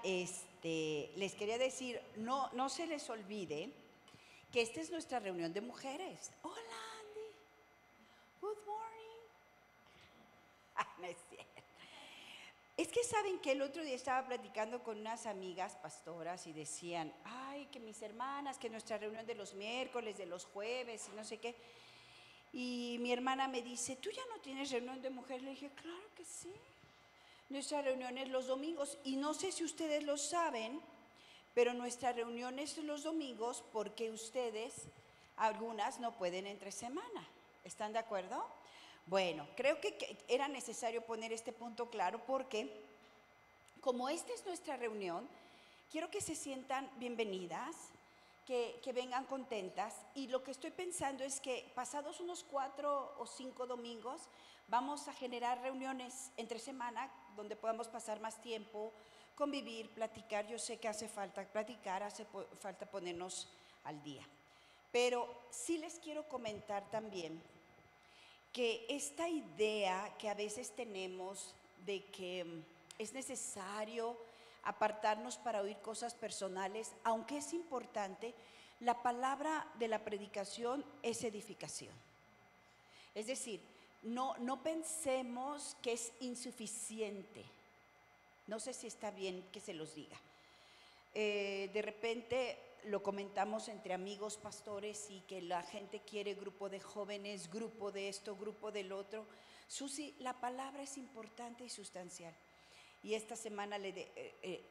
les quería decir, no se les olvide que esta es nuestra reunión de mujeres. Hola, Andy. Good morning. No es cierto. Es que saben que el otro día estaba platicando con unas amigas pastoras y decían, ay, que mis hermanas, que nuestra reunión de los miércoles, de los jueves y no sé qué. Y mi hermana me dice, ¿tú ya no tienes reunión de mujeres? Le dije, claro que sí. Nuestra reunión es los domingos y no sé si ustedes lo saben, pero nuestra reunión es los domingos porque ustedes, algunas no pueden entre semana. ¿Están de acuerdo? Bueno, creo que era necesario poner este punto claro porque como esta es nuestra reunión, quiero que se sientan bienvenidas, que vengan contentas, y lo que estoy pensando es que pasados unos 4 o 5 domingos vamos a generar reuniones entre semana donde podamos pasar más tiempo, convivir, platicar. Yo sé que hace falta platicar, hace falta ponernos al día, pero sí les quiero comentar también que esta idea que a veces tenemos de que es necesario apartarnos para oír cosas personales, aunque es importante, la palabra de la predicación es edificación. Es decir, no pensemos que es insuficiente. No sé si está bien que se los diga. De repente lo comentamos entre amigos pastores y que la gente quiere grupo de jóvenes, grupo de esto, grupo del otro. Susi, la palabra es importante y sustancial. Y esta semana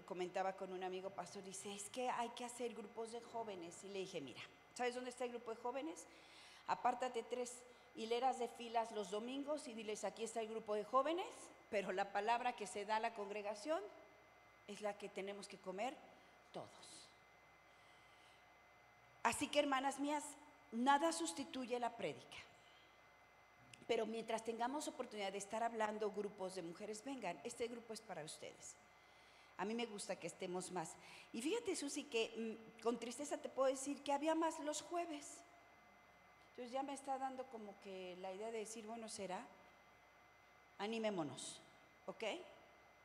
comentaba con un amigo pastor, dice, es que hay que hacer grupos de jóvenes. Y le dije, mira, ¿sabes dónde está el grupo de jóvenes? Apártate 3 hileras de filas los domingos y diles, aquí está el grupo de jóvenes, pero la palabra que se da a la congregación es la que tenemos que comer todos. Así que, hermanas mías, nada sustituye la prédica. Pero mientras tengamos oportunidad de estar hablando grupos de mujeres, vengan, este grupo es para ustedes. A mí me gusta que estemos más. Y fíjate, Susi, que con tristeza te puedo decir que había más los jueves. Entonces ya me está dando como que la idea de decir, bueno, será, animémonos, ¿ok?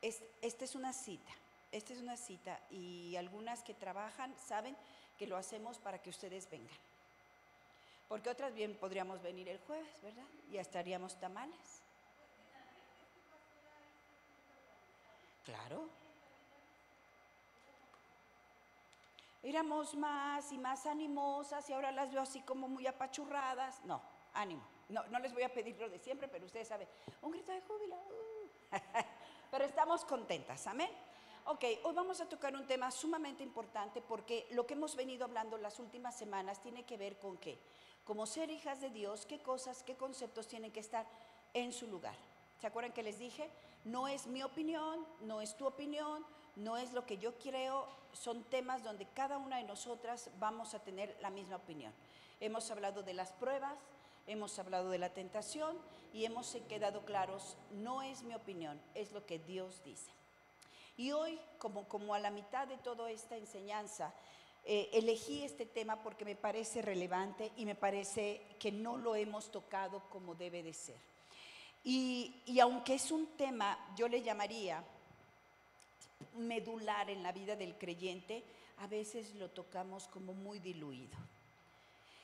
Esta es una cita. Esta es una cita y algunas que trabajan saben que lo hacemos para que ustedes vengan. Porque otras bien podríamos venir el jueves, ¿verdad? Y ya estaríamos tamales. Claro. Éramos más y más animosas y ahora las veo así como muy apachurradas. No, ánimo. No les voy a pedir lo de siempre, pero ustedes saben, un grito de júbilo. Pero estamos contentas, amén. Ok, hoy vamos a tocar un tema sumamente importante porque lo que hemos venido hablando las últimas semanas tiene que ver con qué. Como ser hijas de Dios, qué cosas, qué conceptos tienen que estar en su lugar. ¿Se acuerdan que les dije? No es mi opinión, no es tu opinión, no es lo que yo creo, son temas donde cada una de nosotras vamos a tener la misma opinión. Hemos hablado de las pruebas, hemos hablado de la tentación y hemos quedado claros, no es mi opinión, es lo que Dios dice. Y hoy, como a la mitad de toda esta enseñanza, elegí este tema porque me parece relevante y me parece que no lo hemos tocado como debe de ser. Y aunque es un tema, yo le llamaría medular en la vida del creyente, a veces lo tocamos como muy diluido.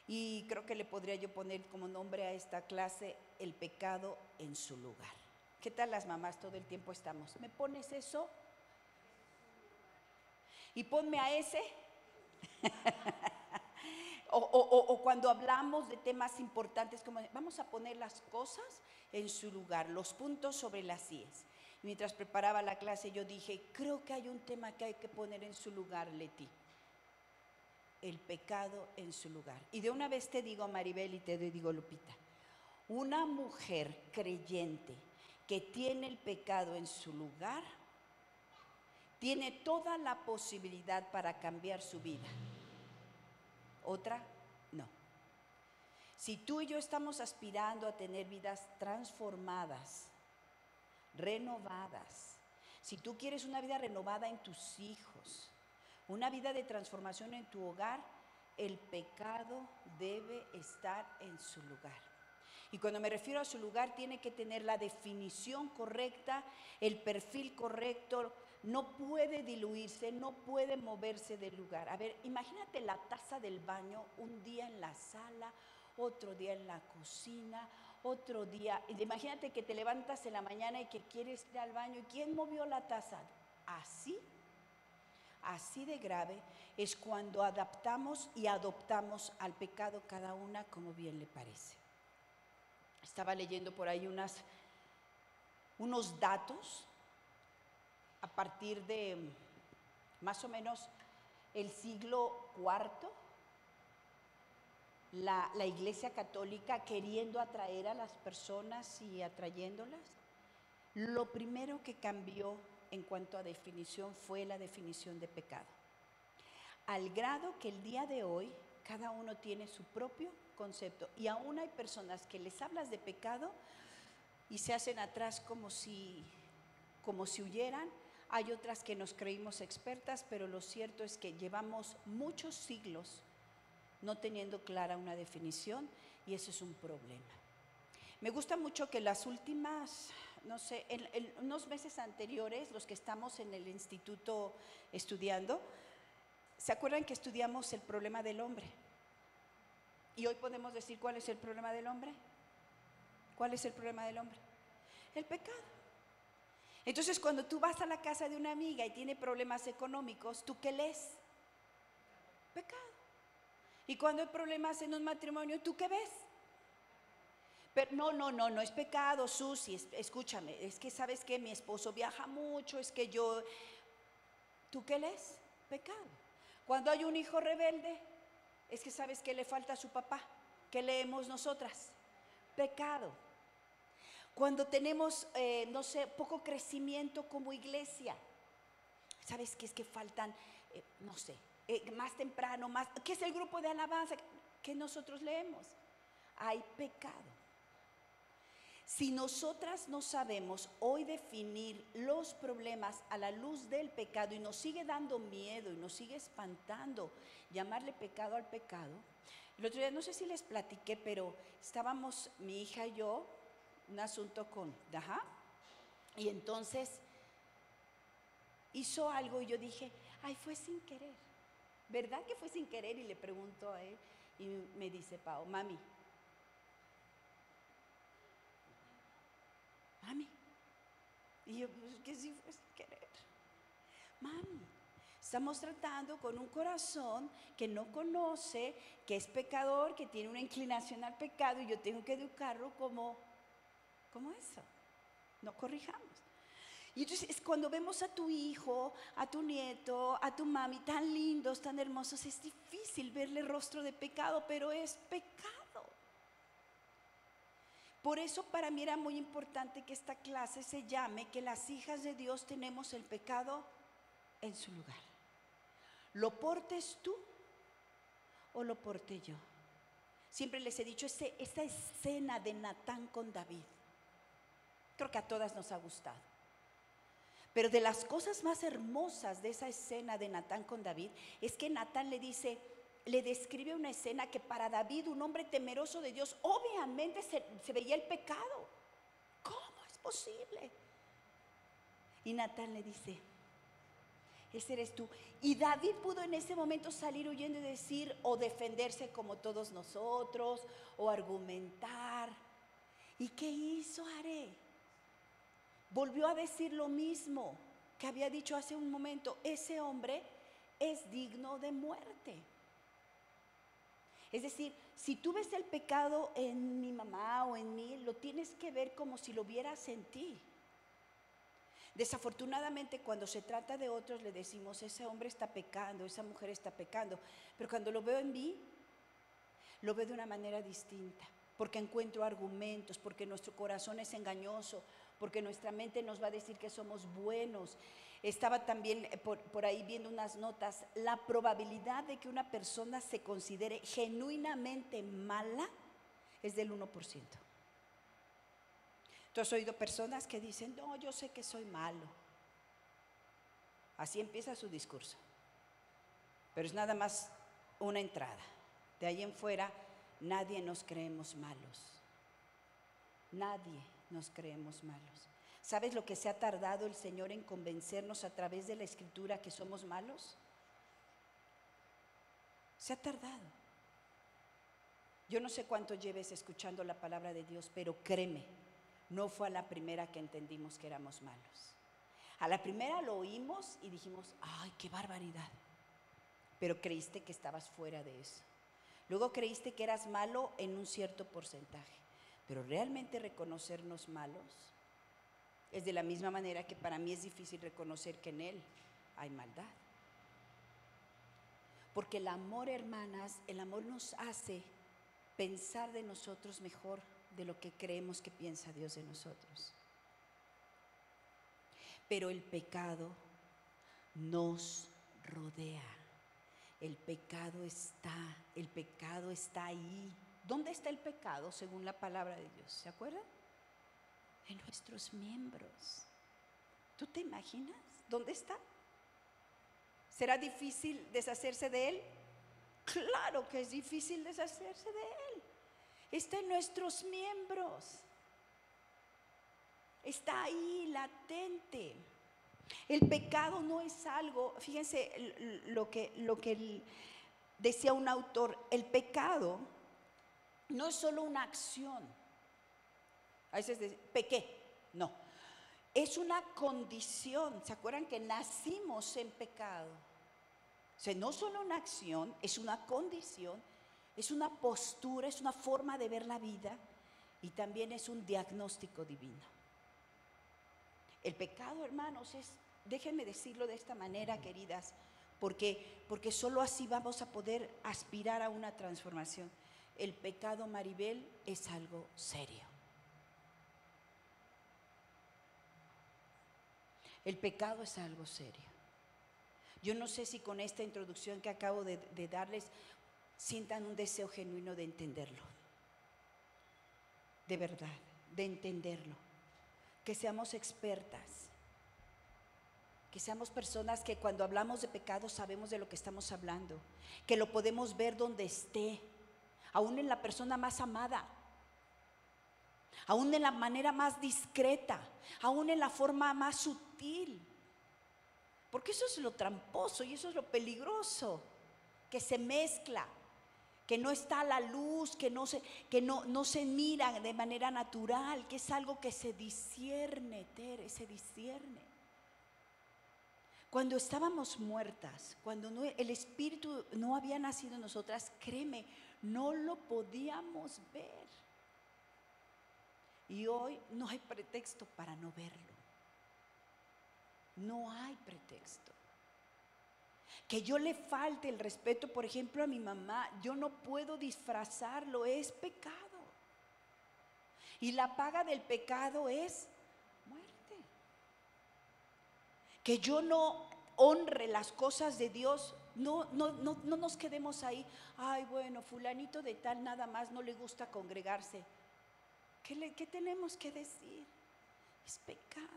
Y creo que le podría yo poner como nombre a esta clase, el pecado en su lugar. ¿Qué tal las mamás? Todo el tiempo estamos, ¿me pones eso? Y ponme a ese. o cuando hablamos de temas importantes, como vamos a poner las cosas en su lugar, los puntos sobre las íes. Mientras preparaba la clase yo dije, creo que hay un tema que hay que poner en su lugar, Leti. El pecado en su lugar. Y de una vez te digo, Maribel, y te digo, Lupita, una mujer creyente que tiene el pecado en su lugar, tiene toda la posibilidad para cambiar su vida. Otra, no. Si tú y yo estamos aspirando a tener vidas transformadas, renovadas, si tú quieres una vida renovada en tus hijos, una vida de transformación en tu hogar, el pecado debe estar en su lugar. Y cuando me refiero a su lugar, tiene que tener la definición correcta, el perfil correcto, no puede diluirse, no puede moverse del lugar. A ver, imagínate la taza del baño un día en la sala, otro día en la cocina, otro día. Imagínate que te levantas en la mañana y que quieres ir al baño. ¿Y quién movió la taza? Así de grave es cuando adaptamos y adoptamos al pecado cada una como bien le parece. Estaba leyendo por ahí unos datos a partir de más o menos el siglo IV, la Iglesia Católica queriendo atraer a las personas y atrayéndolas. Lo primero que cambió en cuanto a definición fue la definición de pecado. Al grado que el día de hoy cada uno tiene su propio concepto y aún hay personas que les hablas de pecado y se hacen atrás como si huyeran. Hay otras que nos creímos expertas, pero lo cierto es que llevamos muchos siglos no teniendo clara una definición y eso es un problema. Me gusta mucho que las últimas, no sé, en unos meses anteriores, los que estamos en el instituto estudiando, ¿se acuerdan que estudiamos el problema del hombre? Y hoy podemos decir cuál es el problema del hombre. ¿Cuál es el problema del hombre? El pecado. Entonces, cuando tú vas a la casa de una amiga y tiene problemas económicos, ¿tú qué lees? Pecado. Y cuando hay problemas en un matrimonio, ¿tú qué ves? Pero no es pecado, Susi, escúchame, es que sabes que mi esposo viaja mucho, es que yo... ¿Tú qué lees? Pecado. Cuando hay un hijo rebelde, es que sabes que le falta a su papá. ¿Qué leemos nosotras? Pecado. Cuando tenemos, no sé, poco crecimiento como iglesia, ¿sabes qué es que faltan, no sé, más temprano, más, qué es el grupo de alabanza que nosotros leemos? Hay pecado. Si nosotras no sabemos hoy definir los problemas a la luz del pecado y nos sigue dando miedo y nos sigue espantando llamarle pecado al pecado. El otro día, no sé si les platiqué, pero estábamos mi hija y yo, un asunto y entonces hizo algo y yo dije, ay, fue sin querer. ¿Verdad que fue sin querer? Y le pregunto a él y me dice Pao, mami. Y yo, pues que sí fue sin querer. Mami, estamos tratando con un corazón que no conoce, que es pecador, que tiene una inclinación al pecado y yo tengo que educarlo como eso. No corrijamos. Y entonces es cuando vemos a tu hijo, a tu nieto, a tu mami tan lindos, tan hermosos, es difícil verle rostro de pecado, pero es pecado. Por eso para mí era muy importante que esta clase se llame que las hijas de Dios tenemos el pecado en su lugar. ¿Lo portes tú o lo porté yo? Siempre les he dicho, esta escena de Natán con David, creo que a todas nos ha gustado. Pero de las cosas más hermosas de esa escena de Natán con David es que Natán le describe una escena que para David, un hombre temeroso de Dios, obviamente se veía el pecado. ¿Cómo es posible? Y Natán le dice, ese eres tú. Y David pudo en ese momento salir huyendo y decir, o defenderse como todos nosotros, o argumentar. ¿Y qué hizo Are? Volvió a decir lo mismo que había dicho hace un momento, ese hombre es digno de muerte. Es decir, si tú ves el pecado en mi mamá o en mí, lo tienes que ver como si lo vieras en ti. Desafortunadamente, cuando se trata de otros, le decimos, ese hombre está pecando, esa mujer está pecando. Pero cuando lo veo en mí, lo veo de una manera distinta, porque encuentro argumentos, porque nuestro corazón es engañoso, porque nuestra mente nos va a decir que somos buenos. Estaba también por ahí viendo unas notas, la probabilidad de que una persona se considere genuinamente mala es del 1%. ¿Tú has oído personas que dicen, no, yo sé que soy malo? Así empieza su discurso. Pero es nada más una entrada. De ahí en fuera, nadie nos creemos malos. Nadie nos creemos malos. ¿Sabes lo que se ha tardado el Señor en convencernos a través de la Escritura que somos malos? Se ha tardado. Yo no sé cuánto lleves escuchando la palabra de Dios, pero créeme, no fue a la primera que entendimos que éramos malos. A la primera lo oímos y dijimos, ¡ay, qué barbaridad! Pero creíste que estabas fuera de eso. Luego creíste que eras malo en un cierto porcentaje. Pero realmente reconocernos malos es de la misma manera que para mí es difícil reconocer que en Él hay maldad. Porque el amor, hermanas, el amor nos hace pensar de nosotros mejor de lo que creemos que piensa Dios de nosotros. Pero el pecado nos rodea. El pecado está ahí. ¿Dónde está el pecado según la palabra de Dios? ¿Se acuerdan? En nuestros miembros. ¿Tú te imaginas dónde está? ¿Será difícil deshacerse de él? Claro que es difícil deshacerse de él. Está en nuestros miembros. Está ahí latente. El pecado no es algo, fíjense lo que decía un autor, el pecado no es solo una acción. A veces pequé, no. Es una condición. ¿Se acuerdan que nacimos en pecado? O sea, no solo una acción, es una condición, es una postura, es una forma de ver la vida y también es un diagnóstico divino. El pecado, hermanos, déjenme decirlo de esta manera, queridas, porque solo así vamos a poder aspirar a una transformación. El pecado, Maribel, es algo serio. El pecado es algo serio. Yo no sé si con esta introducción que acabo de darles sientan un deseo genuino de entenderlo. De verdad, de entenderlo. Que seamos expertas. Que seamos personas que cuando hablamos de pecado sabemos de lo que estamos hablando. Que lo podemos ver donde esté. Aún en la persona más amada. Aún en la manera más discreta. Aún en la forma más sutil. Porque eso es lo tramposo y eso es lo peligroso, que se mezcla, que no está a la luz, que no se mira de manera natural, que es algo que se discierne, Tere, se discierne. Cuando estábamos muertas, cuando el Espíritu no había nacido en nosotras, créeme, no lo podíamos ver. Y hoy no hay pretexto para no verlo. No hay pretexto. Que yo le falte el respeto, por ejemplo, a mi mamá, yo no puedo disfrazarlo, es pecado. Y la paga del pecado es muerte. Que yo no honre las cosas de Dios, no nos quedemos ahí. Ay, bueno, fulanito de tal nada más no le gusta congregarse. ¿Qué tenemos que decir? Es pecado.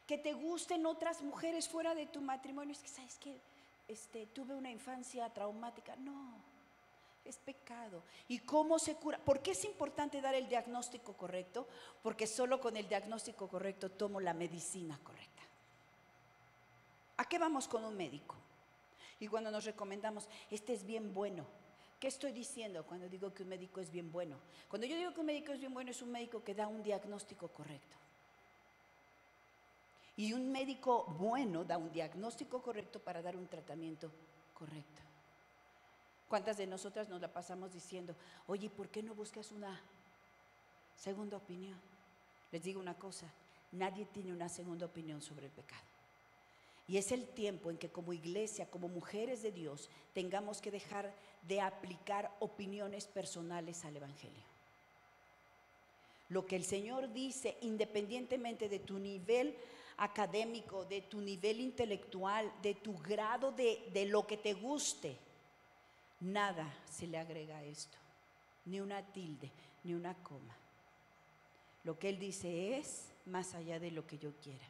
Que te gusten otras mujeres fuera de tu matrimonio, es que sabes que tuve una infancia traumática. No, es pecado. ¿Y cómo se cura? ¿Por qué es importante dar el diagnóstico correcto? Porque solo con el diagnóstico correcto tomo la medicina correcta. ¿A qué vamos con un médico? Y cuando nos recomendamos, este es bien bueno. ¿Qué estoy diciendo cuando digo que un médico es bien bueno? Cuando yo digo que un médico es bien bueno, es un médico que da un diagnóstico correcto. Y un médico bueno da un diagnóstico correcto para dar un tratamiento correcto. ¿Cuántas de nosotras nos la pasamos diciendo, oye, ¿por qué no buscas una segunda opinión? Les digo una cosa, nadie tiene una segunda opinión sobre el pecado. Y es el tiempo en que como iglesia, como mujeres de Dios, tengamos que dejar de aplicar opiniones personales al Evangelio. Lo que el Señor dice, independientemente de tu nivel académico, de tu nivel intelectual, de tu grado de lo que te guste, nada se le agrega a esto, ni una tilde, ni una coma. Lo que Él dice es más allá de lo que yo quiera.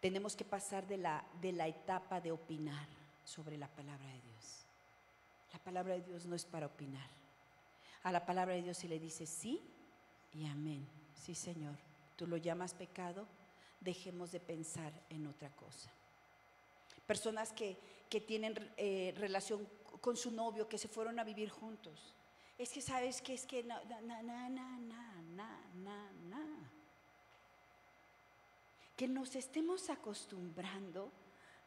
Tenemos que pasar de la etapa de opinar sobre la palabra de Dios. La palabra de Dios no es para opinar. A la palabra de Dios se le dice sí y amén. Sí, Señor. Tú lo llamas pecado, dejemos de pensar en otra cosa. Personas que tienen relación con su novio, que se fueron a vivir juntos. Es que sabes que es que que nos estemos acostumbrando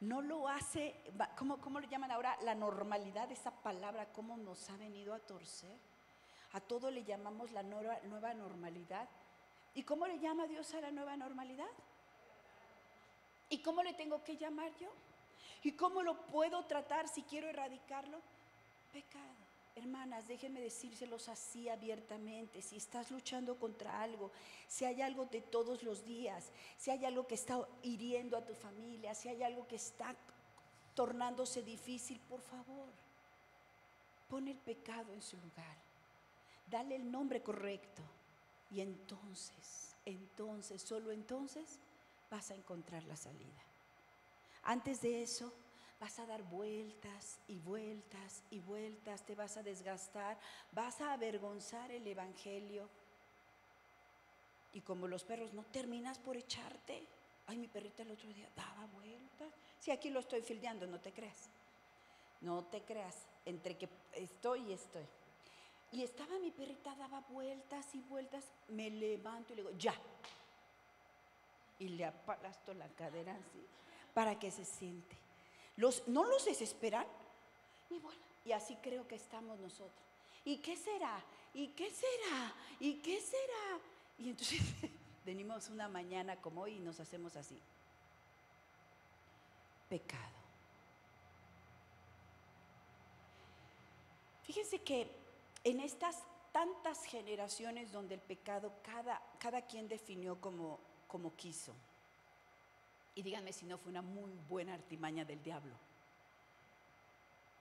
no lo hace, ¿cómo le llaman ahora? La normalidad, esa palabra, ¿cómo nos ha venido a torcer? A todo le llamamos la nueva normalidad. ¿Y cómo le llama Dios a la nueva normalidad? ¿Y cómo le tengo que llamar yo? ¿Y cómo lo puedo tratar si quiero erradicarlo? Pecado. Hermanas, déjenme decírselos así abiertamente. Si estás luchando contra algo, si hay algo de todos los días, si hay algo que está hiriendo a tu familia, si hay algo que está tornándose difícil, por favor, pon el pecado en su lugar. Dale el nombre correcto. Y entonces, solo entonces vas a encontrar la salida. Antes de eso, vas a dar vueltas y vueltas y vueltas, te vas a desgastar, vas a avergonzar el evangelio. Y como los perros, no terminas por echarte. Ay, mi perrita el otro día daba vueltas. Sí, aquí lo estoy fildeando, no te creas. No te creas, entre que estoy y estoy. Y estaba mi perrita, daba vueltas y vueltas, me levanto y le digo, ya. Y le aplasto la cadera así, para que se siente. No los desesperan. Y bueno, y así creo que estamos nosotros. ¿Y qué será? ¿Y qué será? ¿Y qué será? Y entonces venimos una mañana como hoy y nos hacemos así. Pecado. Fíjense que en estas tantas generaciones donde el pecado cada quien definió como quiso. Y díganme si no fue una muy buena artimaña del diablo.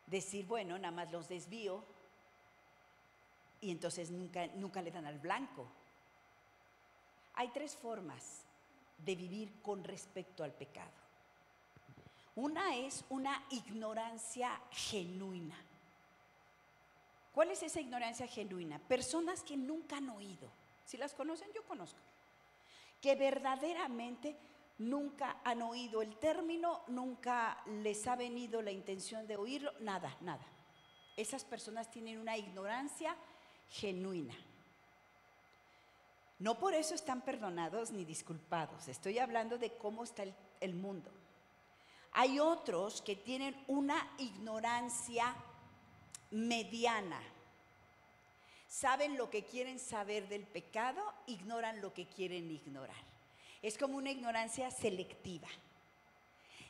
Decir, bueno, nada más los desvío y entonces nunca le dan al blanco. Hay 3 formas de vivir con respecto al pecado. Una es una ignorancia genuina. ¿Cuál es esa ignorancia genuina? Personas que nunca han oído. Si las conocen, yo conozco. Que verdaderamente nunca han oído el término, nunca les ha venido la intención de oírlo, nada. Esas personas tienen una ignorancia genuina. No por eso están perdonados ni disculpados. Estoy hablando de cómo está el mundo. Hay otros que tienen una ignorancia mediana. Saben lo que quieren saber del pecado, ignoran lo que quieren ignorar. Es como una ignorancia selectiva.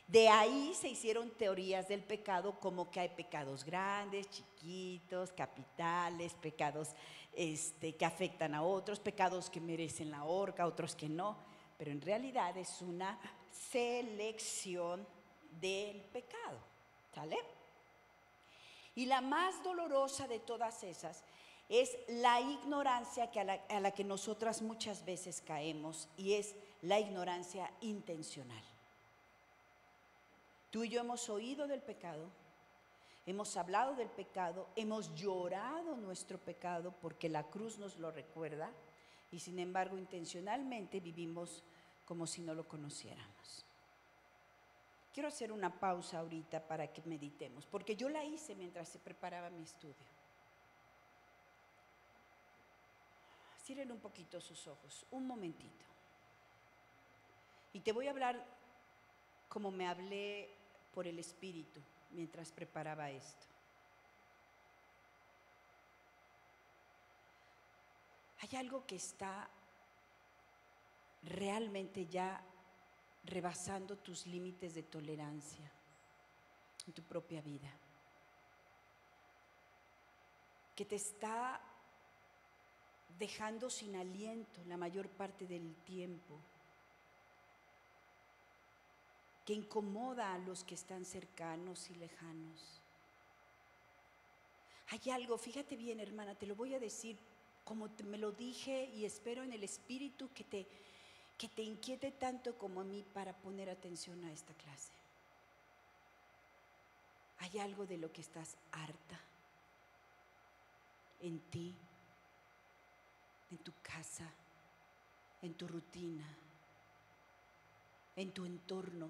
De ahí se hicieron teorías del pecado, como que hay pecados grandes, chiquitos, capitales, pecados que afectan a otros, pecados que merecen la horca, otros que no. Pero en realidad es una selección del pecado, ¿sale? Y la más dolorosa de todas esas es la ignorancia a la que nosotras muchas veces caemos, y es la ignorancia intencional. Tú y yo hemos oído del pecado, hemos hablado del pecado, hemos llorado nuestro pecado porque la cruz nos lo recuerda, y sin embargo intencionalmente vivimos como si no lo conociéramos. Quiero hacer una pausa ahorita para que meditemos, porque yo la hice mientras se preparaba mi estudio. Cierren un poquito sus ojos, un momentito. Y te voy a hablar como me hablé por el Espíritu mientras preparaba esto. Hay algo que está realmente ya rebasando tus límites de tolerancia en tu propia vida, que te está dejando sin aliento la mayor parte del tiempo, que incomoda a los que están cercanos y lejanos. Hay algo, fíjate bien, hermana, te lo voy a decir como me lo dije, y espero en el Espíritu que te inquiete tanto como a mí para poner atención a esta clase. Hay algo de lo que estás harta en ti, en tu casa, en tu rutina, en tu entorno.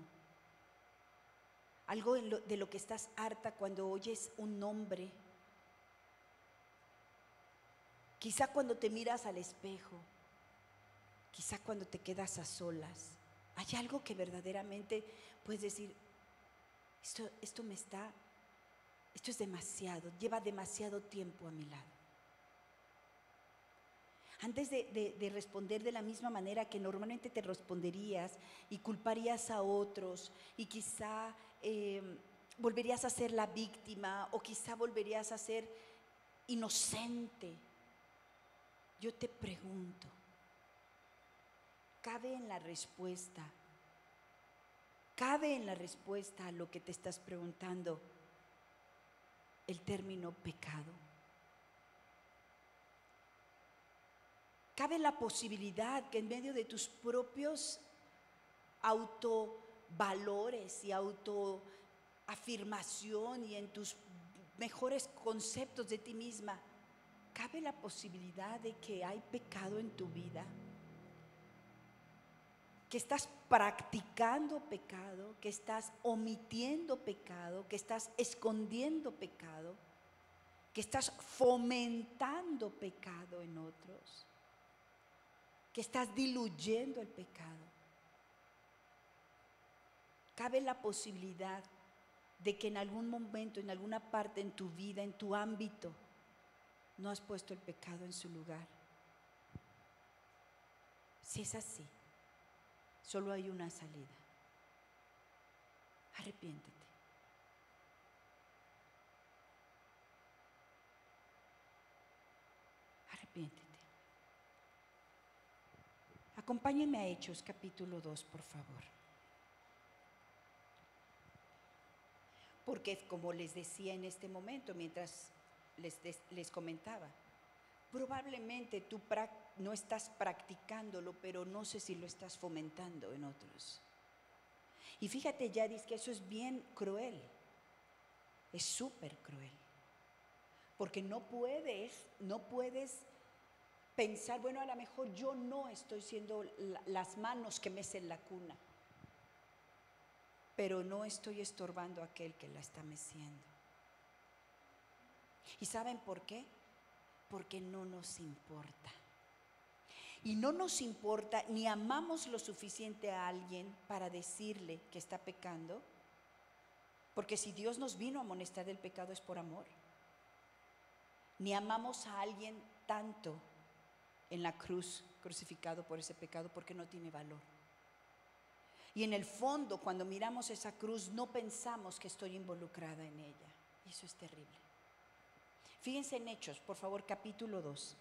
Algo de lo que estás harta cuando oyes un nombre. Quizá cuando te miras al espejo, quizá cuando te quedas a solas. Hay algo que verdaderamente puedes decir, esto es demasiado, lleva demasiado tiempo a mi lado. Antes de responder de la misma manera que normalmente te responderías y culparías a otros y quizá volverías a ser la víctima o quizá volverías a ser inocente, yo te pregunto, ¿cabe en la respuesta a lo que te estás preguntando el término pecado? ¿Cabe la posibilidad que en medio de tus propios autovalores y autoafirmación y en tus mejores conceptos de ti misma, cabe la posibilidad de que hay pecado en tu vida? Que estás practicando pecado, que estás omitiendo pecado, que estás escondiendo pecado, que estás fomentando pecado en otros, que estás diluyendo el pecado. Cabe la posibilidad de que en algún momento, en alguna parte en tu vida, en tu ámbito, no has puesto el pecado en su lugar. Si es así, solo hay una salida. Arrepiéntete. Arrepiéntete. Acompáñenme a Hechos capítulo 2, por favor. Porque como les decía en este momento, mientras les comentaba, probablemente tú no estás practicándolo, pero no sé si lo estás fomentando en otros. Y fíjate, Yadis, que eso es bien cruel. Es súper cruel. Porque no puedes pensar, bueno, a lo mejor yo no estoy siendo las manos que mecen la cuna, pero no estoy estorbando a aquel que la está meciendo. ¿Y saben por qué? Porque no nos importa. Y no nos importa ni amamos lo suficiente a alguien para decirle que está pecando, porque si Dios nos vino a amonestar del pecado es por amor. Ni amamos a alguien tanto en la cruz, crucificado por ese pecado, porque no tiene valor. Y en el fondo, cuando miramos esa cruz, no pensamos que estoy involucrada en ella. Y eso es terrible. Fíjense en Hechos, por favor, capítulo 2.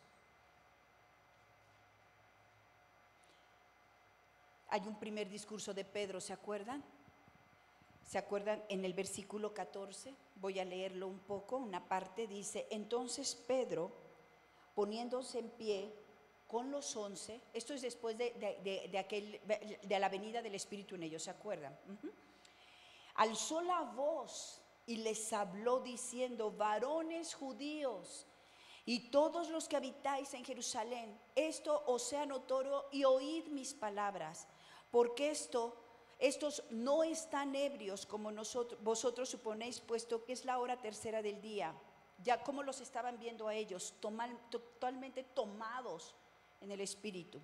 Hay un primer discurso de Pedro, ¿se acuerdan? ¿Se acuerdan? En el versículo 14, voy a leerlo un poco, una parte, dice: entonces Pedro, poniéndose en pie con los 11, esto es después de la venida del Espíritu en ellos, ¿se acuerdan? Alzó la voz y les habló diciendo: varones judíos y todos los que habitáis en Jerusalén, esto os sea notorio y oíd mis palabras, porque estos no están ebrios como vosotros suponéis, puesto que es la hora tercera del día. Ya como los estaban viendo a ellos, totalmente tomados en el espíritu.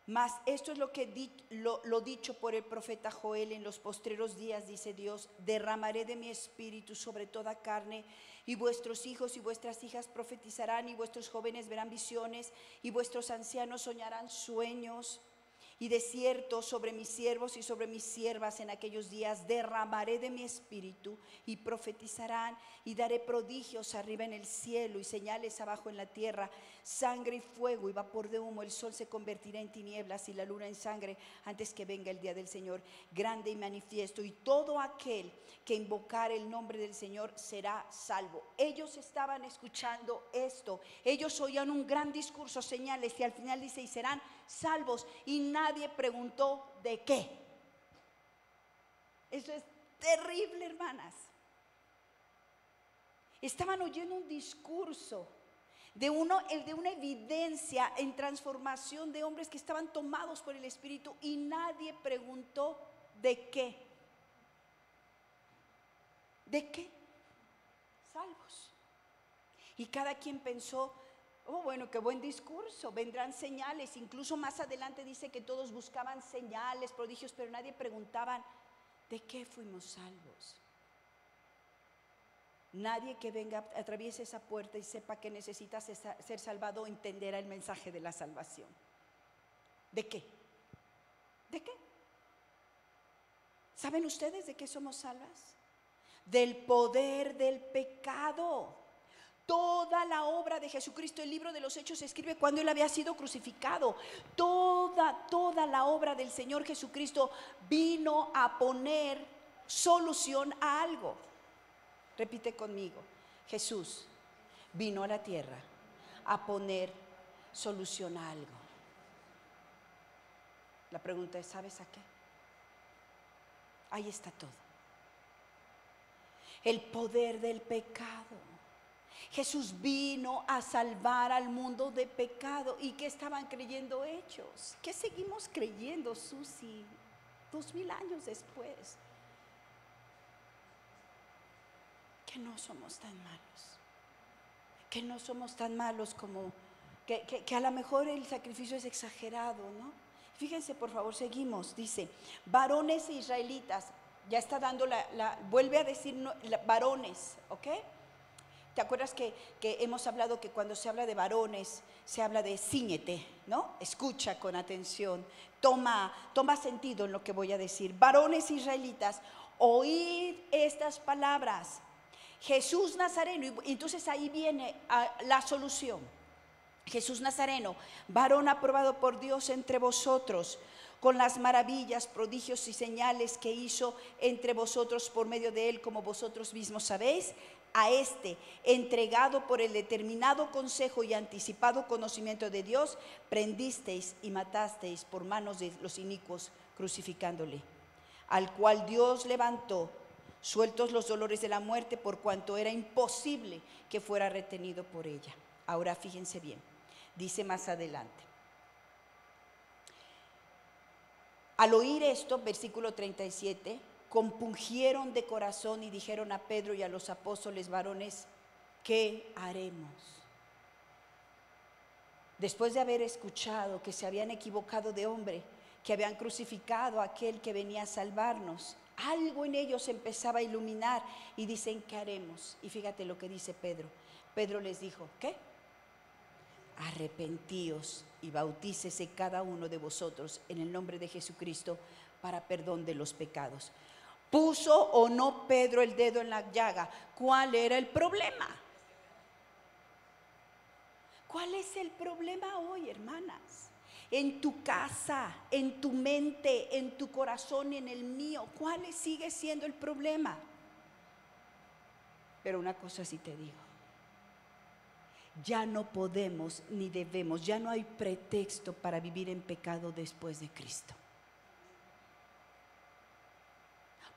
Mas esto es lo dicho por el profeta Joel: en los postreros días, dice Dios, derramaré de mi espíritu sobre toda carne, y vuestros hijos y vuestras hijas profetizarán, y vuestros jóvenes verán visiones, y vuestros ancianos soñarán sueños. Y de cierto, sobre mis siervos y sobre mis siervas en aquellos días derramaré de mi espíritu, y profetizarán, y daré prodigios arriba en el cielo y señales abajo en la tierra, sangre y fuego y vapor de humo. El sol se convertirá en tinieblas y la luna en sangre antes que venga el día del Señor grande y manifiesto, y todo aquel que invocar el nombre del Señor será salvo. Ellos estaban escuchando esto, ellos oían un gran discurso, señales, y al final dice: y serán salvos, y nadie preguntó de qué. Eso es terrible, hermanas. Estaban oyendo un discurso de una evidencia en transformación de hombres que estaban tomados por el Espíritu y nadie preguntó ¿de qué? ¿De qué? Salvos. Y cada quien pensó, oh, bueno, qué buen discurso, vendrán señales. Incluso más adelante dice que todos buscaban señales, prodigios, pero nadie preguntaban, ¿de qué fuimos salvos? Nadie que venga, atraviese esa puerta y sepa que necesita ser salvado entenderá el mensaje de la salvación. ¿De qué? ¿De qué? ¿Saben ustedes de qué somos salvas? Del poder del pecado. Toda la obra de Jesucristo, el libro de los Hechos se escribe cuando Él había sido crucificado. Toda la obra del Señor Jesucristo vino a poner solución a algo. Repite conmigo, Jesús vino a la tierra a poner solución a algo. La pregunta es, ¿sabes a qué? Ahí está todo. El poder del pecado. Jesús vino a salvar al mundo de pecado. ¿Y qué estaban creyendo ellos? ¿Qué seguimos creyendo, Susi, 2000 años después? Que no somos tan malos. Que no somos tan malos como que a lo mejor el sacrificio es exagerado, ¿no? Fíjense, por favor, seguimos. Dice, varones israelitas. Ya está dando vuelve a decir varones, ¿ok? ¿Te acuerdas que hemos hablado que cuando se habla de varones, se habla de cíñete, ¿no? Escucha con atención, toma sentido en lo que voy a decir. Varones israelitas, oíd estas palabras. Jesús Nazareno, y entonces ahí viene la solución. Jesús Nazareno, varón aprobado por Dios entre vosotros, con las maravillas, prodigios y señales que hizo entre vosotros por medio de él, como vosotros mismos sabéis, a este, entregado por el determinado consejo y anticipado conocimiento de Dios, prendisteis y matasteis por manos de los inicuos, crucificándole, al cual Dios levantó, sueltos los dolores de la muerte, por cuanto era imposible que fuera retenido por ella. Ahora fíjense bien, dice más adelante. Al oír esto, versículo 37, compungieron de corazón y dijeron a Pedro y a los apóstoles varones, ¿qué haremos? Después de haber escuchado que se habían equivocado de hombre, que habían crucificado a aquel que venía a salvarnos, algo en ellos empezaba a iluminar y dicen, ¿qué haremos? Y fíjate lo que dice Pedro. Pedro les dijo, ¿qué? Arrepentíos y bautícese cada uno de vosotros en el nombre de Jesucristo para perdón de los pecados. ¿Puso o no Pedro el dedo en la llaga? ¿Cuál era el problema? ¿Cuál es el problema hoy, hermanas? En tu casa, en tu mente, en tu corazón y en el mío, ¿cuál sigue siendo el problema? Pero una cosa sí te digo. Ya no podemos ni debemos, ya no hay pretexto para vivir en pecado después de Cristo.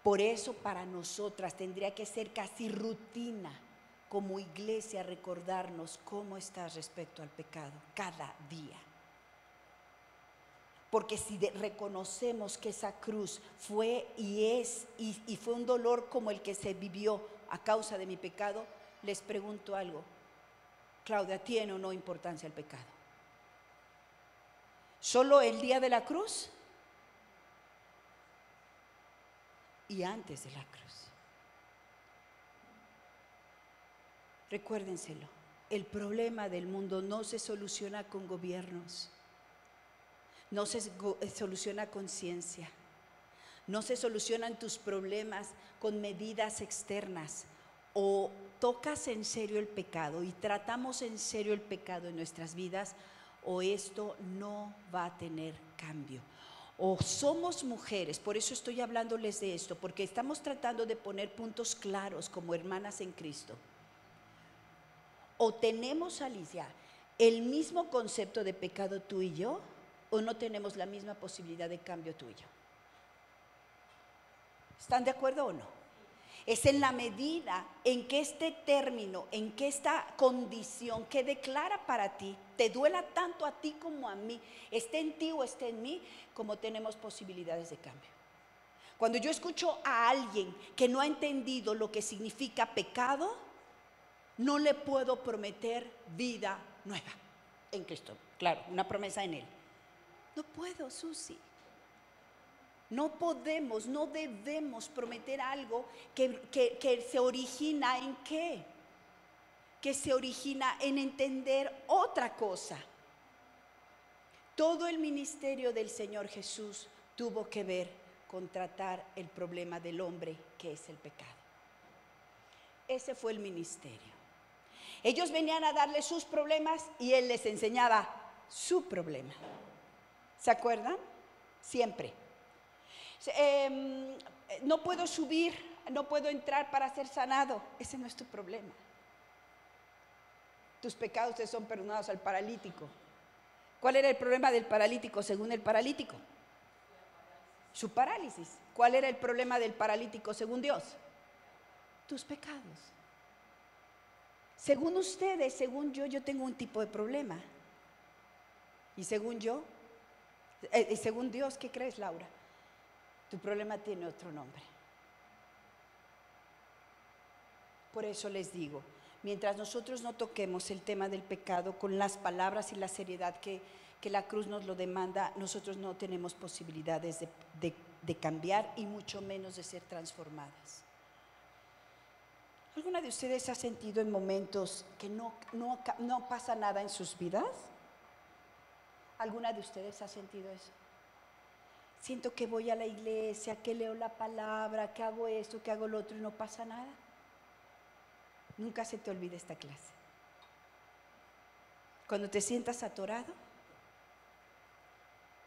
Por eso para nosotras tendría que ser casi rutina como iglesia recordarnos cómo estás respecto al pecado cada día. Porque si reconocemos que esa cruz fue y es y fue un dolor como el que se vivió a causa de mi pecado, les pregunto algo. Claudia, ¿tiene o no importancia el pecado? ¿Solo el día de la cruz? Y antes de la cruz. Recuérdenselo, el problema del mundo no se soluciona con gobiernos, no se soluciona con ciencia, no se solucionan tus problemas con medidas externas. O tocas en serio el pecado y tratamos en serio el pecado en nuestras vidas, o esto no va a tener cambio. O somos mujeres, por eso estoy hablándoles de esto, porque estamos tratando de poner puntos claros como hermanas en Cristo. O tenemos, Alicia, el mismo concepto de pecado tú y yo, o no tenemos la misma posibilidad de cambio tú y yo. ¿Están de acuerdo o no? Es en la medida en que este término, en que esta condición que declara para ti, te duela tanto a ti como a mí, esté en ti o esté en mí, como tenemos posibilidades de cambio. Cuando yo escucho a alguien que no ha entendido lo que significa pecado, no le puedo prometer vida nueva en Cristo. Claro, una promesa en Él. No puedo, Susi. No podemos, no debemos prometer algo que se origina en ¿qué? Que se origina en entender otra cosa. Todo el ministerio del Señor Jesús tuvo que ver con tratar el problema del hombre, que es el pecado. Ese fue el ministerio. Ellos venían a darle sus problemas y Él les enseñaba su problema. ¿Se acuerdan? Siempre. No puedo subir, no puedo entrar para ser sanado. Ese no es tu problema. Tus pecados te son perdonados al paralítico. ¿Cuál era el problema del paralítico según el paralítico? Su parálisis. ¿Cuál era el problema del paralítico según Dios? Tus pecados. Según ustedes, según yo tengo un tipo de problema. Y según según Dios, ¿qué crees, Laura? Tu problema tiene otro nombre. Por eso les digo, mientras nosotros no toquemos el tema del pecado con las palabras y la seriedad que la cruz nos lo demanda, nosotros no tenemos posibilidades de cambiar y mucho menos de ser transformadas. ¿Alguna de ustedes ha sentido en momentos que no pasa nada en sus vidas? ¿Alguna de ustedes ha sentido eso? Siento que voy a la iglesia, que leo la palabra, que hago esto, que hago lo otro y no pasa nada. Nunca se te olvide esta clase. Cuando te sientas atorado,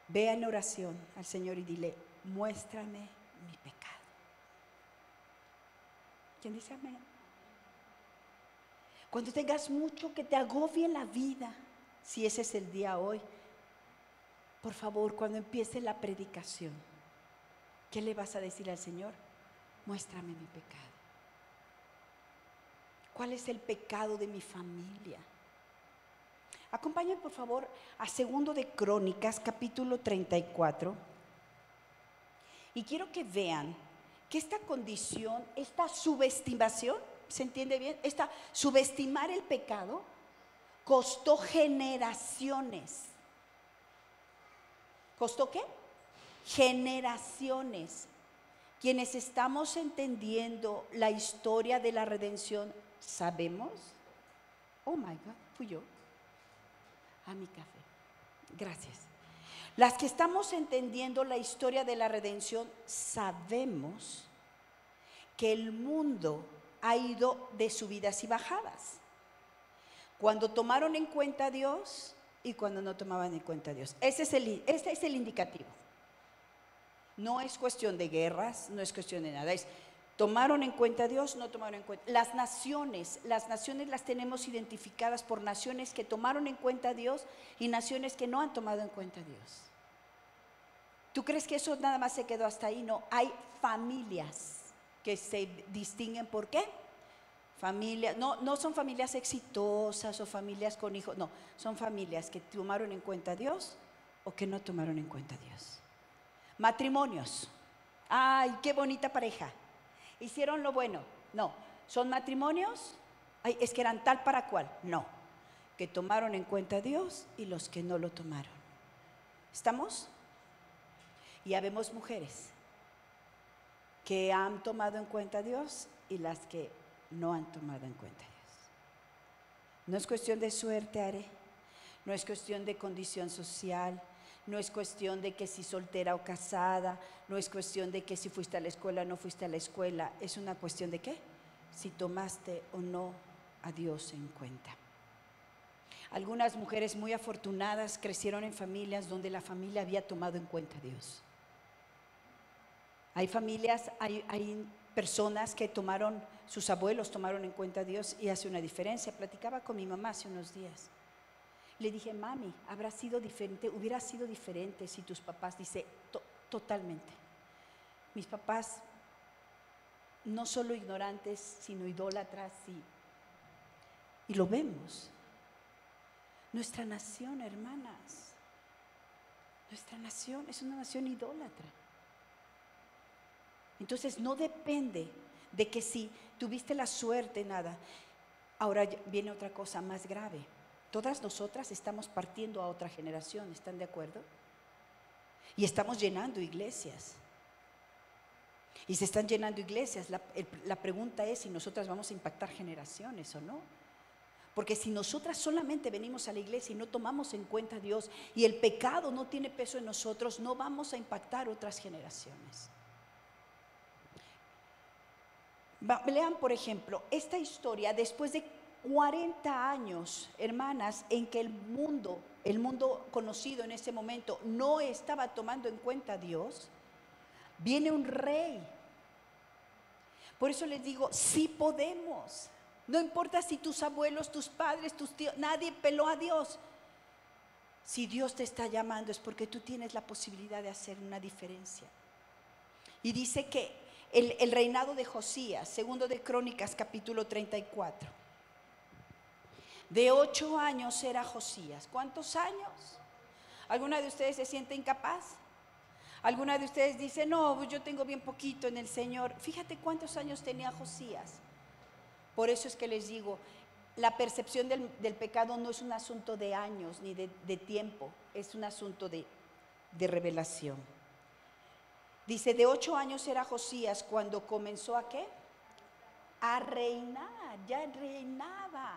ve en oración al Señor y dile: muéstrame mi pecado. ¿Quién dice amén? Cuando tengas mucho que te agobie la vida, si ese es el día hoy, por favor, cuando empiece la predicación, ¿qué le vas a decir al Señor? Muéstrame mi pecado. ¿Cuál es el pecado de mi familia? Acompáñenme por favor a 2 de Crónicas, capítulo 34. Y quiero que vean que esta condición, esta subestimación, ¿se entiende bien? Subestimar el pecado costó generaciones. ¿Costó qué? Generaciones. Quienes estamos entendiendo la historia de la redención, ¿sabemos? Oh my God, fui yo. Mi café. Gracias. Las que estamos entendiendo la historia de la redención, sabemos que el mundo ha ido de subidas y bajadas. Cuando tomaron en cuenta a Dios y cuando no tomaban en cuenta a Dios. Este es el indicativo. No es cuestión de guerras, no es cuestión de nada. ¿Tomaron en cuenta a Dios? No tomaron en cuenta. Las naciones las tenemos identificadas por naciones que tomaron en cuenta a Dios y naciones que no han tomado en cuenta a Dios. ¿Tú crees que eso nada más se quedó hasta ahí? No, hay familias que se distinguen. ¿Por qué? Familias, no son familias exitosas o familias con hijos, no, son familias que tomaron en cuenta a Dios o que no tomaron en cuenta a Dios. Matrimonios, ay, qué bonita pareja, hicieron lo bueno, no, son matrimonios, ay, es que eran tal para cual, no, que tomaron en cuenta a Dios y los que no lo tomaron. ¿Estamos? Y habemos mujeres que han tomado en cuenta a Dios y las que no han tomado en cuenta a Dios. No es cuestión de suerte, Are. No es cuestión de condición social. No es cuestión de que si soltera o casada. No es cuestión de que si fuiste a la escuela o no fuiste a la escuela. Es una cuestión de ¿qué? Si tomaste o no a Dios en cuenta. Algunas mujeres muy afortunadas crecieron en familias donde la familia había tomado en cuenta a Dios. Hay familias, hay personas que sus abuelos tomaron en cuenta a Dios y hace una diferencia. Platicaba con mi mamá hace unos días. Le dije: mami, hubiera sido diferente si tus papás, dice, totalmente. Mis papás no solo ignorantes, sino idólatras, y lo vemos. Nuestra nación, hermanas, nuestra nación es una nación idólatra. Entonces no depende de que si tuviste la suerte, nada. Ahora viene otra cosa más grave. Todas nosotras estamos partiendo a otra generación, ¿están de acuerdo? Y estamos llenando iglesias. Y se están llenando iglesias. La pregunta es si nosotras vamos a impactar generaciones o no. Porque si nosotras solamente venimos a la iglesia y no tomamos en cuenta a Dios y el pecado no tiene peso en nosotros, no vamos a impactar otras generaciones. Lean, por ejemplo, esta historia después de 40 años, hermanas, en que el mundo conocido en ese momento no estaba tomando en cuenta a Dios, viene un rey. Por eso les digo, sí podemos. No importa si tus abuelos, tus padres, tus tíos, nadie peló a Dios. Si Dios te está llamando es porque tú tienes la posibilidad de hacer una diferencia. Y dice que el reinado de Josías, segundo de Crónicas, capítulo 34. De 8 años era Josías. ¿Cuántos años? ¿Alguna de ustedes se siente incapaz? ¿Alguna de ustedes dice, no, yo tengo bien poquito en el Señor? Fíjate cuántos años tenía Josías. Por eso es que les digo, la percepción del pecado no es un asunto de años ni de tiempo, es un asunto de revelación. Dice, de 8 años era Josías cuando comenzó ¿a qué? A reinar, ya reinaba.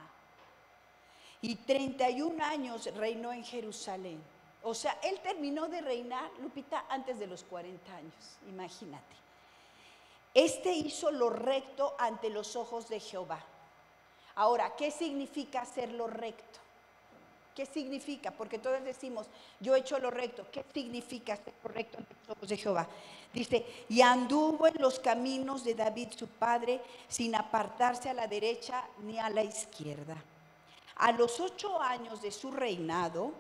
Y 31 años reinó en Jerusalén. O sea, él terminó de reinar, Lupita, antes de los 40 años, imagínate. Este hizo lo recto ante los ojos de Jehová. Ahora, ¿qué significa hacer lo recto? ¿Qué significa? Porque todos decimos, yo he hecho lo recto. ¿Qué significa hacer lo recto ante los ojos de Jehová? Dice, y anduvo en los caminos de David su padre, sin apartarse a la derecha ni a la izquierda. A los 8 años de su reinado,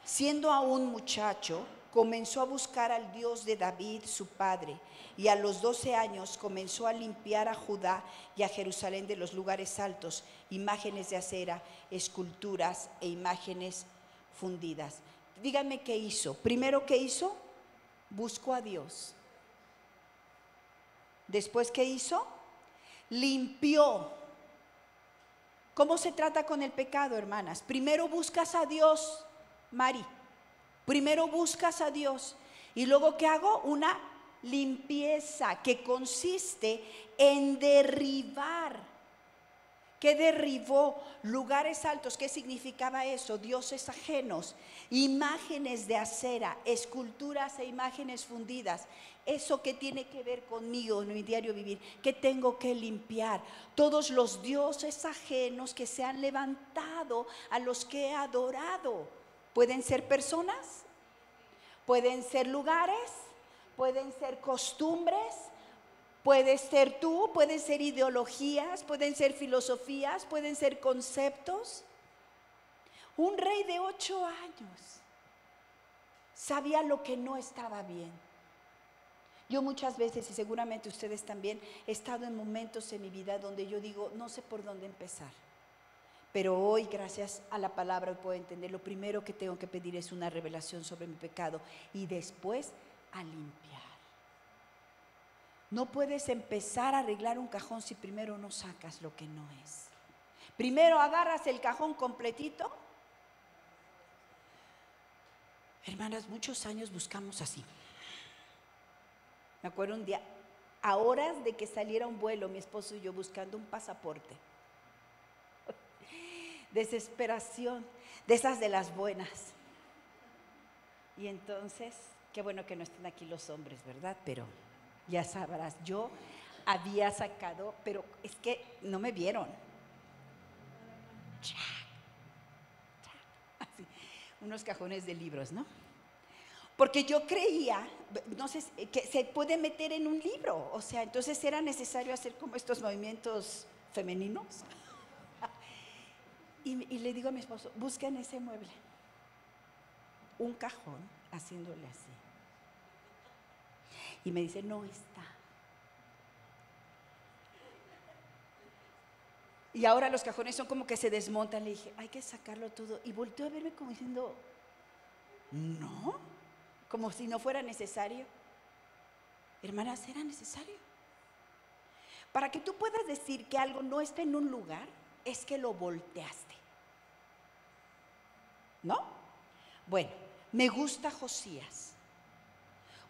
siendo aún muchacho, comenzó a buscar al Dios de David su padre, y a los 12 años comenzó a limpiar a Judá y a Jerusalén de los lugares altos, imágenes de acera, esculturas e imágenes fundidas. Díganme qué hizo. Primero, ¿qué hizo? Buscó a Dios. Después, ¿qué hizo? Limpió. ¿Cómo se trata con el pecado, hermanas? Primero buscas a Dios, Mari. Primero buscas a Dios. Y luego, ¿qué hago? Una limpieza que consiste en derribar. ¿Qué derribó? Lugares altos. ¿Qué significaba eso? Dioses ajenos, imágenes de acera, esculturas e imágenes fundidas. ¿Eso qué tiene que ver conmigo en mi diario vivir? ¿Qué tengo que limpiar? Todos los dioses ajenos que se han levantado, a los que he adorado. ¿Pueden ser personas? ¿Pueden ser lugares? ¿Pueden ser costumbres? Puede ser tú, pueden ser ideologías, pueden ser filosofías, pueden ser conceptos. Un rey de 8 años sabía lo que no estaba bien. Yo muchas veces, y seguramente ustedes también, he estado en momentos en mi vida donde yo digo, no sé por dónde empezar. Pero hoy, gracias a la palabra, hoy puedo entender, lo primero que tengo que pedir es una revelación sobre mi pecado y después a limpiar. No puedes empezar a arreglar un cajón si primero no sacas lo que no es. Primero agarras el cajón completito. Hermanas, muchos años buscamos así. Me acuerdo un día, a horas de que saliera un vuelo, mi esposo y yo buscando un pasaporte. Desesperación, de esas de las buenas. Y entonces, qué bueno que no estén aquí los hombres, ¿verdad? Pero ya sabrás, yo había sacado, pero es que no me vieron. Así, unos cajones de libros, ¿no? Porque yo creía, no sé, que se puede meter en un libro. O sea, entonces era necesario hacer como estos movimientos femeninos. Y le digo a mi esposo, busca en ese mueble un cajón, haciéndole así. Y me dice, no está. Y ahora los cajones son como que se desmontan. Le dije, hay que sacarlo todo. Y volteó a verme como diciendo, no, como si no fuera necesario. Hermanas, era necesario. Para que tú puedas decir que algo no está en un lugar, es que lo volteaste, ¿no? Bueno, me gusta Josías.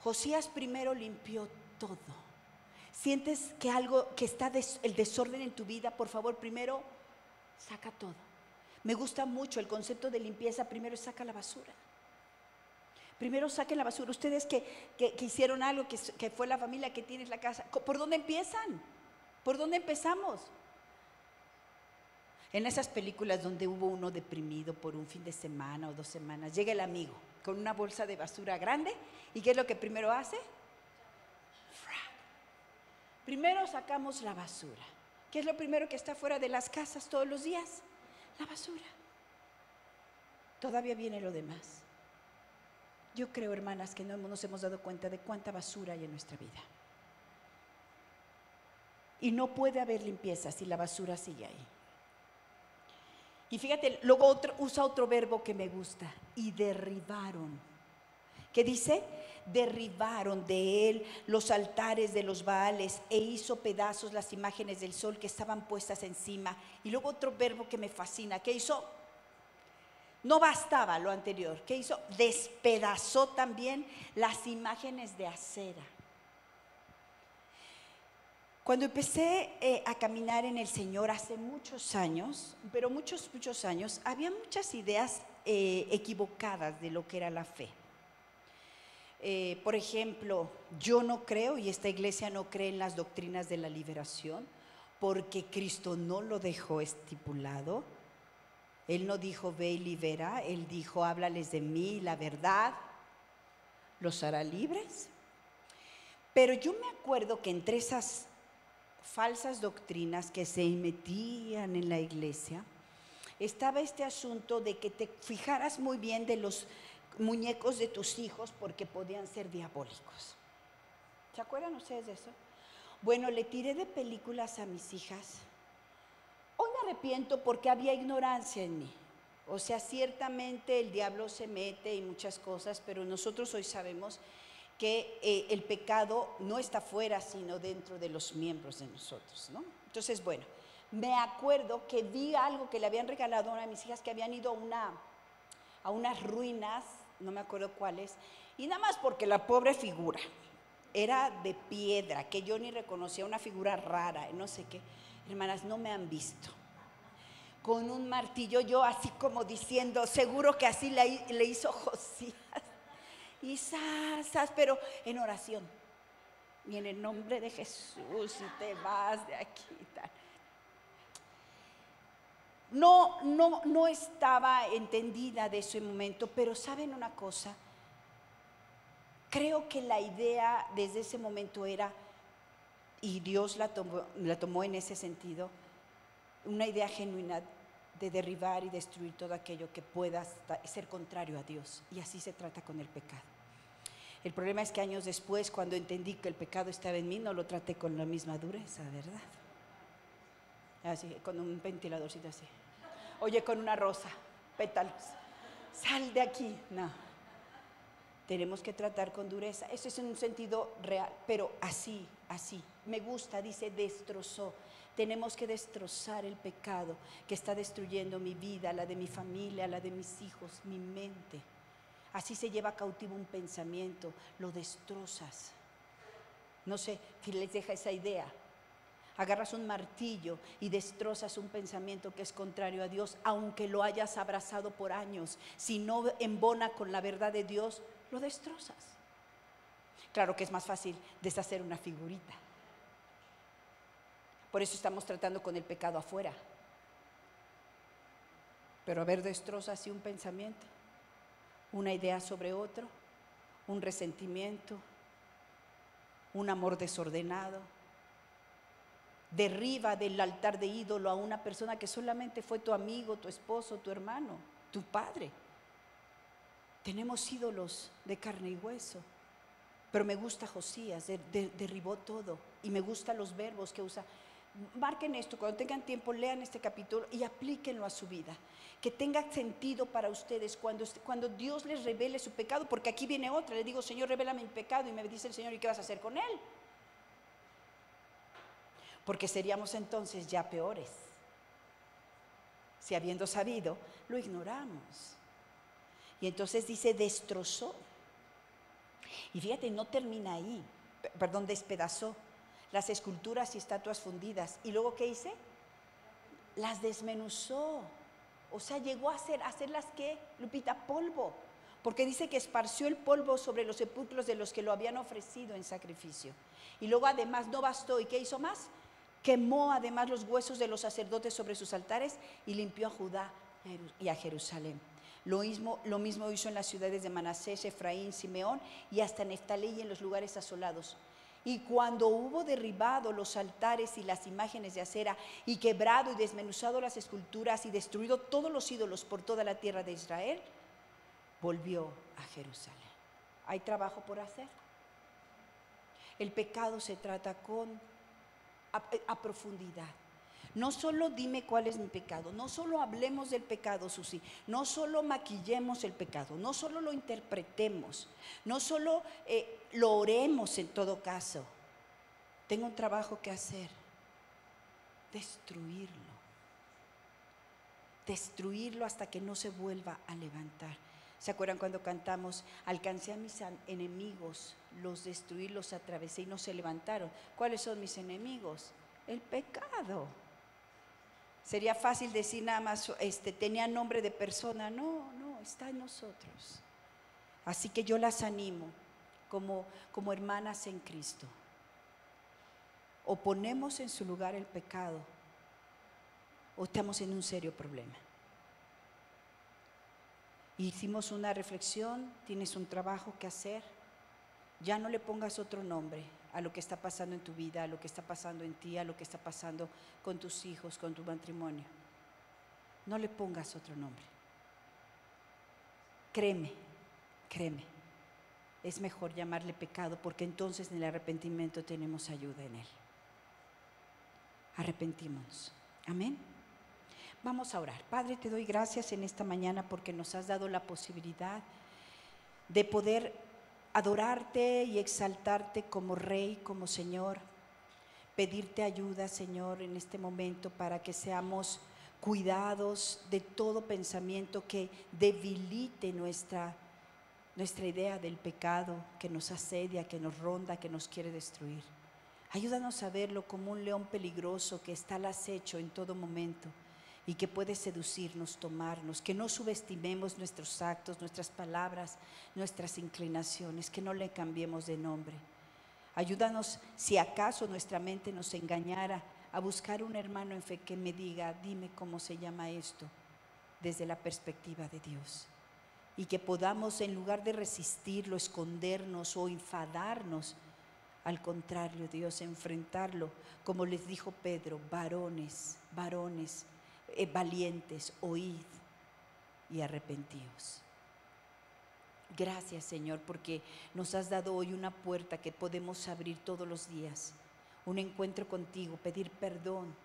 Josías primero limpió todo. Sientes que algo, que está el desorden en tu vida, por favor, primero saca todo. Me gusta mucho el concepto de limpieza. Primero saca la basura. Primero saquen la basura. Ustedes que hicieron algo, que fue la familia, que tienes la casa, ¿por dónde empiezan? ¿Por dónde empezamos? En esas películas donde hubo uno deprimido por un fin de semana o 2 semanas, llega el amigo con una bolsa de basura grande, ¿y qué es lo que primero hace? Primero sacamos la basura. ¿Qué es lo primero que está fuera de las casas todos los días? La basura. Todavía viene lo demás. Yo creo, hermanas, que no nos hemos dado cuenta de cuánta basura hay en nuestra vida. Y no puede haber limpieza si la basura sigue ahí. Y fíjate, luego usa otro verbo que me gusta, y derribaron. ¿Qué dice? Derribaron de él los altares de los Baales e hizo pedazos las imágenes del sol que estaban puestas encima. Y luego otro verbo que me fascina, ¿qué hizo? No bastaba lo anterior, ¿qué hizo? Despedazó también las imágenes de acera. Cuando empecé a caminar en el Señor hace muchos años, pero muchos años, había muchas ideas equivocadas de lo que era la fe. Por ejemplo, yo no creo, y esta iglesia no cree en las doctrinas de la liberación, porque Cristo no lo dejó estipulado. Él no dijo ve y libera, Él dijo háblales de mí, la verdad los hará libres. Pero yo me acuerdo que entre esas falsas doctrinas que se metían en la iglesia, estaba este asunto de que te fijaras muy bien de los muñecos de tus hijos porque podían ser diabólicos. ¿Se acuerdan ustedes de eso? Bueno, le tiré de películas a mis hijas. Hoy me arrepiento porque había ignorancia en mí. O sea, ciertamente el diablo se mete y muchas cosas, pero nosotros hoy sabemos que el pecado no está fuera, sino dentro de los miembros de nosotros, ¿no? Entonces, bueno, me acuerdo que vi algo que le habían regalado a una de mis hijas, que habían ido a unas ruinas, no me acuerdo cuáles, y nada más porque la pobre figura era de piedra, que yo ni reconocía, una figura rara, no sé qué. Hermanas, no me han visto con un martillo, yo así como diciendo, seguro que así le hizo Josías, y zas, pero en oración, y en el nombre de Jesús, y te vas de aquí y tal. No estaba entendida de ese momento, pero ¿saben una cosa? Creo que la idea desde ese momento era, y Dios la tomó en ese sentido, una idea genuina de derribar y destruir todo aquello que pueda ser contrario a Dios. Y así se trata con el pecado. El problema es que años después, cuando entendí que el pecado estaba en mí, no lo traté con la misma dureza, ¿verdad? Así, con un ventiladorcito así. Oye, con una rosa, pétalos. Sal de aquí. No. Tenemos que tratar con dureza. Eso es en un sentido real, pero así. Me gusta, dice, destrozó. Tenemos que destrozar el pecado que está destruyendo mi vida, la de mi familia, la de mis hijos, mi mente. Así se lleva cautivo un pensamiento, lo destrozas. No sé si les deja esa idea. Agarras un martillo y destrozas un pensamiento que es contrario a Dios, aunque lo hayas abrazado por años. Si no embona con la verdad de Dios, lo destrozas. Claro que es más fácil deshacer una figurita. Por eso estamos tratando con el pecado afuera. Pero a ver, destroza así un pensamiento, una idea sobre otro, un resentimiento, un amor desordenado. Derriba del altar de ídolo a una persona que solamente fue tu amigo, tu esposo, tu hermano, tu padre. Tenemos ídolos de carne y hueso. Pero me gusta Josías, derribó todo. Y me gustan los verbos que usa. Marquen esto, cuando tengan tiempo, lean este capítulo y aplíquenlo a su vida. Que tenga sentido para ustedes cuando Dios les revele su pecado, porque aquí viene otra. Le digo, Señor, revélame mi pecado, y me dice el Señor, ¿y qué vas a hacer con él? Porque seríamos entonces ya peores. Si habiendo sabido, lo ignoramos. Y entonces dice, destrozó. Y fíjate, no termina ahí. Perdón, despedazó las esculturas y estatuas fundidas. ¿Y luego qué hice? Las desmenuzó. O sea, llegó a hacerlas, ¿qué? Lupita, polvo. Porque dice que esparció el polvo sobre los sepulcros de los que lo habían ofrecido en sacrificio. Y luego además no bastó. ¿Y qué hizo más? Quemó además los huesos de los sacerdotes sobre sus altares y limpió a Judá y a Jerusalén. Lo mismo hizo en las ciudades de Manasés, Efraín, Simeón y hasta Neftalí y en los lugares asolados. Y cuando hubo derribado los altares y las imágenes de acera y quebrado y desmenuzado las esculturas y destruido todos los ídolos por toda la tierra de Israel, volvió a Jerusalén. Hay trabajo por hacer. El pecado se trata a profundidad. No solo dime cuál es mi pecado, no solo hablemos del pecado, Susi, no solo maquillemos el pecado, no solo lo interpretemos, no solo lo oremos en todo caso. Tengo un trabajo que hacer, destruirlo hasta que no se vuelva a levantar. ¿Se acuerdan cuando cantamos, alcancé a mis enemigos, los destruí, los atravesé y no se levantaron? ¿Cuáles son mis enemigos? El pecado. Sería fácil decir nada más, tenía nombre de persona. No, está en nosotros. Así que yo las animo como hermanas en Cristo. O ponemos en su lugar el pecado, o estamos en un serio problema. Hicimos una reflexión, tienes un trabajo que hacer. Ya no le pongas otro nombre a lo que está pasando en tu vida, a lo que está pasando en ti, a lo que está pasando con tus hijos, con tu matrimonio. No le pongas otro nombre. Créeme, es mejor llamarle pecado, porque entonces en el arrepentimiento tenemos ayuda en él. Arrepentímonos. Amén. Vamos a orar. Padre, te doy gracias en esta mañana porque nos has dado la posibilidad de poder adorarte y exaltarte como Rey, como Señor. Pedirte ayuda, Señor, en este momento para que seamos cuidados de todo pensamiento que debilite nuestra idea del pecado, que nos asedia, que nos ronda, que nos quiere destruir. Ayúdanos a verlo como un león peligroso que está al acecho en todo momento y que puede seducirnos, tomarnos, que no subestimemos nuestros actos, nuestras palabras, nuestras inclinaciones, que no le cambiemos de nombre. Ayúdanos, si acaso nuestra mente nos engañara, a buscar un hermano en fe que me diga, dime cómo se llama esto, desde la perspectiva de Dios. Y que podamos, en lugar de resistirlo, escondernos o enfadarnos, al contrario, Dios, enfrentarlo, como les dijo Pedro, varones, valientes, oíd y arrepentíos. Gracias, Señor, porque nos has dado hoy una puerta que podemos abrir todos los días, un encuentro contigo, pedir perdón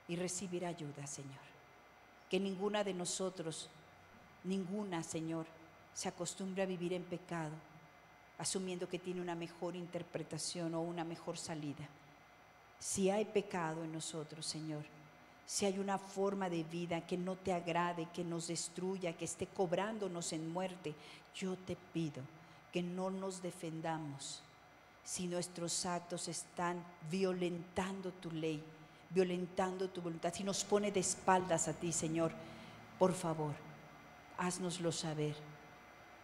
y recibir ayuda, Señor. Que ninguna de nosotros, Señor, se acostumbre a vivir en pecado, asumiendo que tiene una mejor interpretación o una mejor salida. Si hay pecado en nosotros, Señor, si hay una forma de vida que no te agrade, que nos destruya, que esté cobrándonos en muerte, yo te pido que no nos defendamos si nuestros actos están violentando tu ley, violentando tu voluntad, si nos pone de espaldas a ti, Señor. Por favor, háznoslo saber,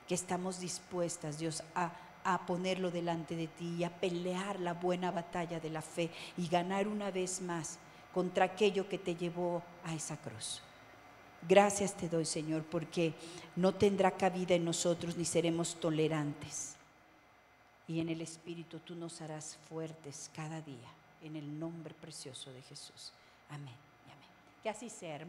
que estamos dispuestas, Dios, a ponerlo delante de ti y a pelear la buena batalla de la fe y ganar una vez más contra aquello que te llevó a esa cruz. Gracias te doy, Señor, porque no tendrá cabida en nosotros ni seremos tolerantes. Y en el Espíritu tú nos harás fuertes cada día, en el nombre precioso de Jesús. Amén y amén. Que así sea, hermano.